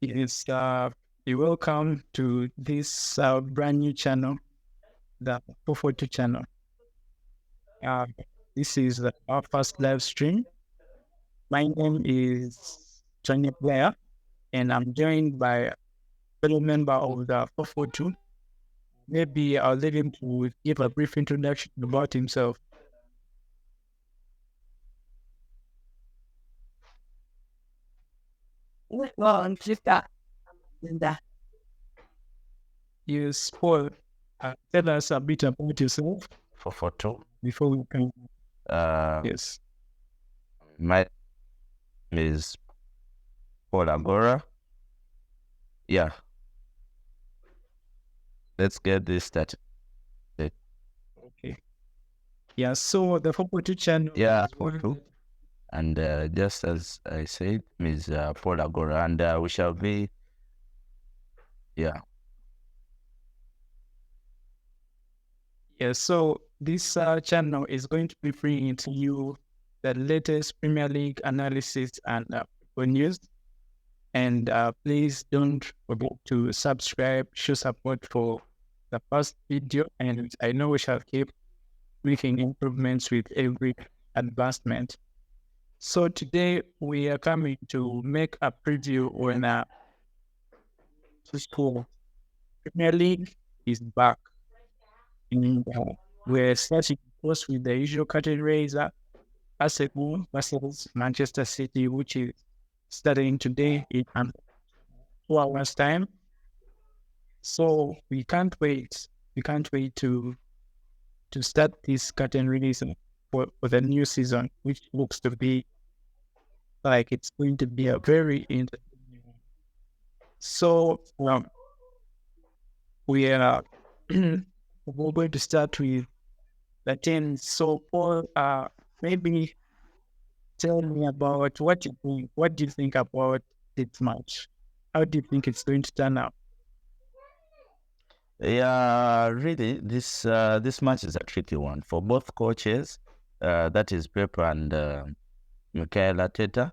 Yes, you're welcome to this brand new channel, the 442 channel. Uh, this is our first live stream. My name is Johnny Blair, and I'm joined by a fellow member of the 442. Maybe I'll let him to give a brief introduction about himself. Well, I'm just that. Yes, Paul, tell us a bit about yourself 442. before we can. Uh, Yes. my name is Paul Agora. Yeah, let's get this started. Okay. Yeah, so the 442 channel. Yeah, 42. And just as I said, is Paul Agora, and we shall be, yeah. Yes, so this channel is going to be bringing to you the latest Premier League analysis and football news. And please don't forget to subscribe, show support for the first video. And I know we shall keep making improvements with every advancement. So today we are coming to make a preview on school. Premier League is back. And we're starting first with the usual categories. Arsenal versus Manchester City, which is starting today in 2 hours time. So we can't wait. We can't wait to start this curtain release for the new season, which looks to be like it's going to be a very interesting one. So we are we're going to start with the team. So Paul, maybe tell me about what you think. What do you think about this match? How do you think it's going to turn out? Yeah, really, this match is a tricky one for both coaches. That is Pep and Mikel Arteta.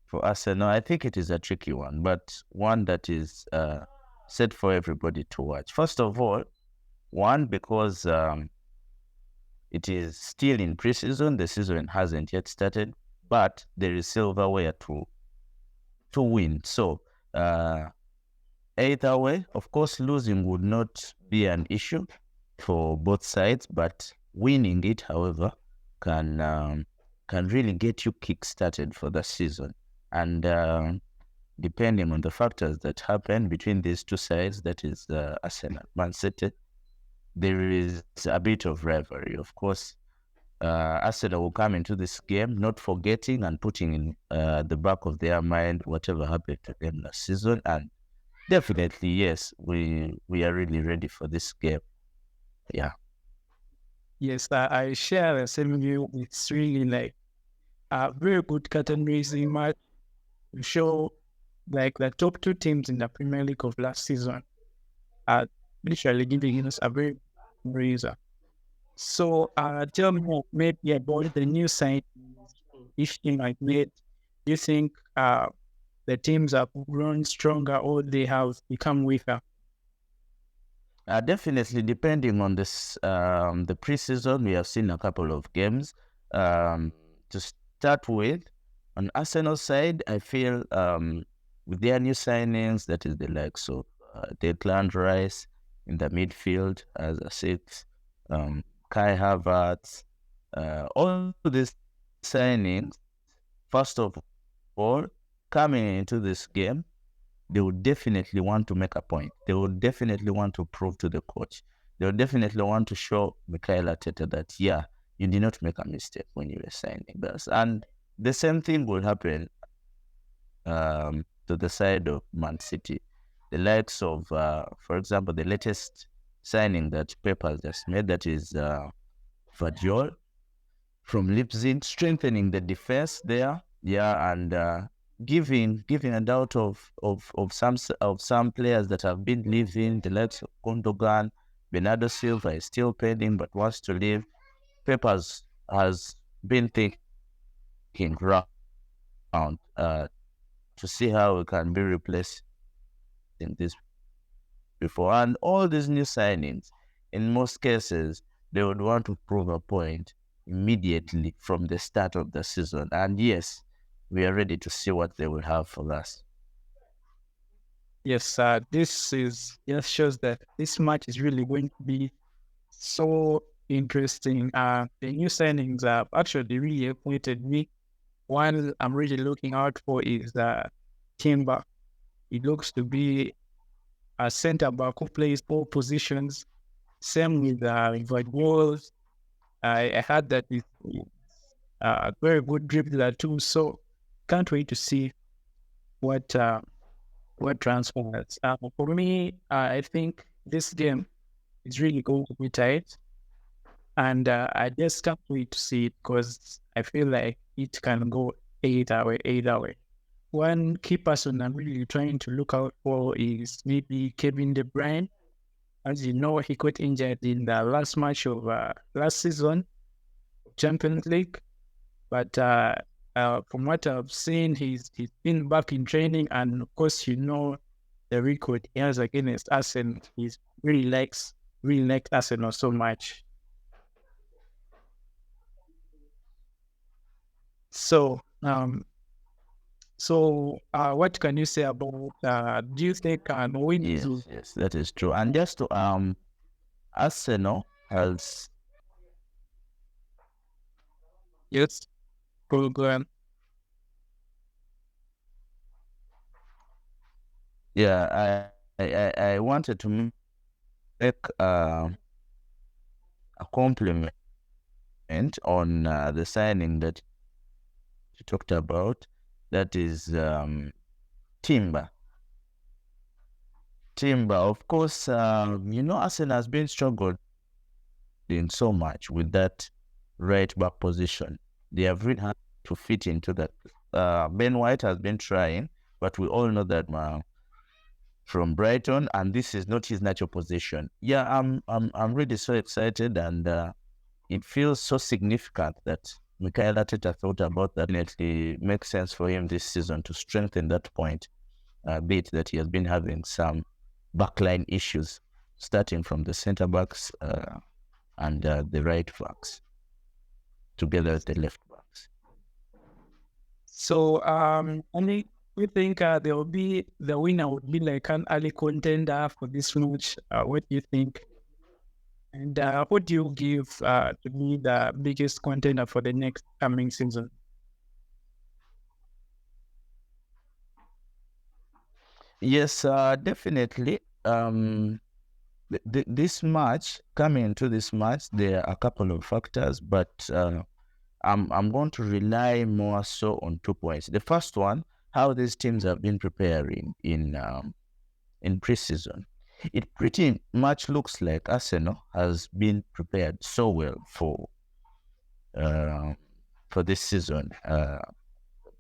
For Arsenal, I think it is a tricky one, but one that is set for everybody to watch. First of all, one, because it is still in preseason. The season hasn't yet started, but there is silverware to win. So either way, of course, losing would not be an issue for both sides, but winning it, however, can really get you kick-started for the season. And depending on the factors that happen between these two sides, that is Arsenal, Man City, there is a bit of rivalry. Of course, Arsenal will come into this game not forgetting and putting in the back of their mind whatever happened to them last season. And definitely, yes, we are really ready for this game. Yeah. Yes, I share the same view. It's really like a very good curtain raising match to show like the top two teams in the Premier League of last season are literally giving us a very raiser. So tell me maybe about the new side. Each team I made, do you think the teams have grown stronger or they have become weaker? Definitely, depending on this, the preseason, we have seen a couple of games. To start with, on Arsenal side, I feel with their new signings, that is the likes of Declan Rice in the midfield as a six, Kai Havertz, all these signings, first of all, coming into this game, they would definitely want to make a point. They would definitely want to prove to the coach. They would definitely want to show Mikel Arteta that, yeah, you did not make a mistake when you were signing this. And the same thing will happen to the side of Man City. The likes of, for example, the latest signing that Pep has just made, that is Vadiol from Leipzig, strengthening the defense there. Yeah, and giving a doubt of some players that have been leaving, the likes of Gundogan. Bernardo Silva is still pending but wants to leave. Pep has been thinking round to see how it can be replaced this before. And all these new signings, in most cases, they would want to prove a point immediately from the start of the season. And yes, we are ready to see what they will have for us. Yes, this is just shows that this match is really going to be so interesting. The new signings are actually really appointed me. One I'm really looking out for is Timber. He looks to be a center back who plays all positions. Same with Van Wolves. I heard that he's a very good dribbler too. So can't wait to see what transpires. For me, I think this game is really going to be tight, and I just can't wait to see it because I feel like it can go either way. One key person I'm really trying to look out for is maybe Kevin De Bruyne. As you know, he got injured in the last match of last season, Champions League. But from what I've seen, he's been back in training, and of course, you know the record he has against Arsenal. He's really likes Arsenal so much. So what can you say about? Do you think Norwich? Yes, that is true. And just to Arsenal has Yes, program. Yeah, I wanted to make a compliment on the signing that you talked about. That is Timber. Of course, Arsenal has been struggling so much with that right back position. They have really had to fit into that. Ben White has been trying, but we all know that from Brighton, and this is not his natural position. Yeah, I'm really so excited, and it feels so significant that Mikel Arteta thought about that. Definitely makes sense for him this season to strengthen that point a bit, that he has been having some backline issues, starting from the centre backs and the right backs, together with the left backs. So only we think there will be the winner would be like an early contender for this match. What do you think? And what do you give to be the biggest contender for the next coming season? Yes, definitely. This match, coming into this match, there are a couple of factors, but I'm going to rely more so on 2 points. The first one, how these teams have been preparing in preseason. It pretty much looks like Arsenal has been prepared so well for this season,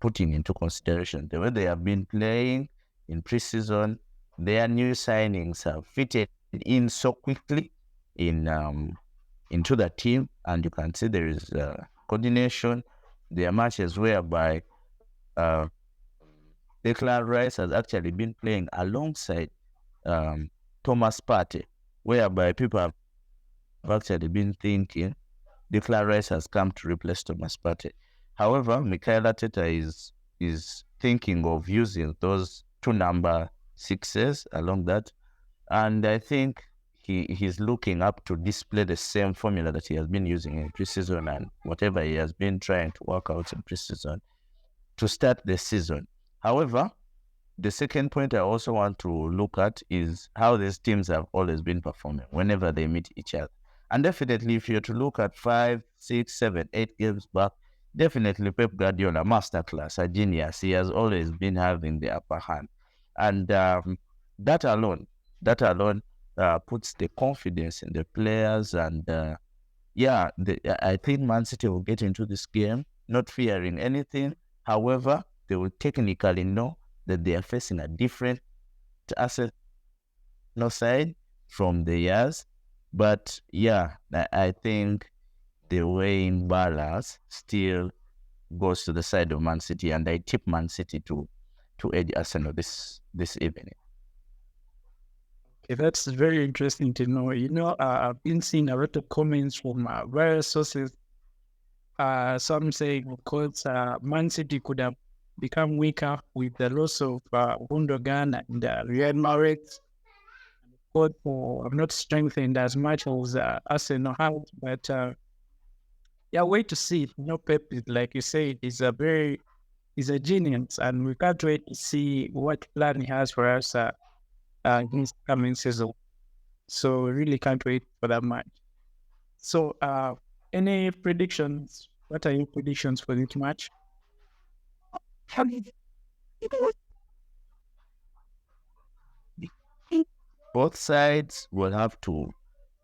putting into consideration the way they have been playing in preseason. Their new signings have fitted in so quickly into the team, and you can see there is coordination. There are matches whereby Declan Rice has actually been playing alongside Thomas Partey, whereby people have actually been thinking Declan Rice has come to replace Thomas Partey. However, Mikel Arteta is thinking of using those 2 number 6s along that, and I think he's looking up to display the same formula that he has been using in preseason and whatever he has been trying to work out in preseason to start the season. However, the second point I also want to look at is how these teams have always been performing whenever they meet each other. And definitely, if you're to look at 5, 6, 7, 8 games back, definitely Pep Guardiola, masterclass, a genius. He has always been having the upper hand. And that alone puts the confidence in the players. And I think Man City will get into this game not fearing anything. However, they will technically know that they are facing a different Arsenal side from the years. But yeah, I think the weighing balance still goes to the side of Man City, and I tip Man City to edge Arsenal this evening. That's very interesting to know. I've been seeing a lot of comments from various sources. Some say because Man City could have become weaker with the loss of Gundogan and Riyad Mahrez. But have not strengthened as much as Arsenal have. But yeah, wait to see. Pep, like you said, he's a genius, and we can't wait to see what plan he has for us this coming season. So we really can't wait for that match. So, any predictions? What are your predictions for this match? Both sides will have to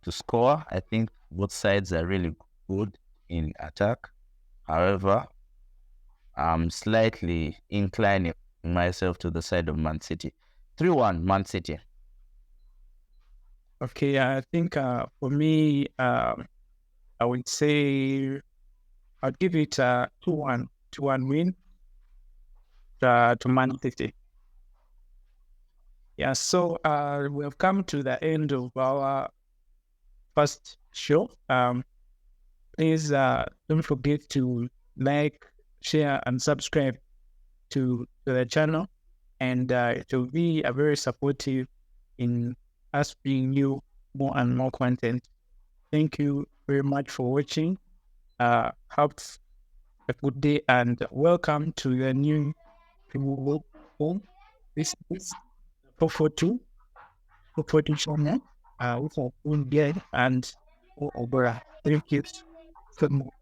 score. I think both sides are really good in attack. However, I'm slightly inclining myself to the side of Man City. 3-1 Man City. Okay, I think for me, I would say I'd give it a 2-1, 2-1 win to Man City. Yeah, so we have come to the end of our first show. Please don't forget to like, share, and subscribe to the channel, and it will be a very supportive in us bringing you more and more content. Thank you very much for watching. Have a good day and welcome to the new home. This is 442 channel. With our own guide and Obera. Thank you so much.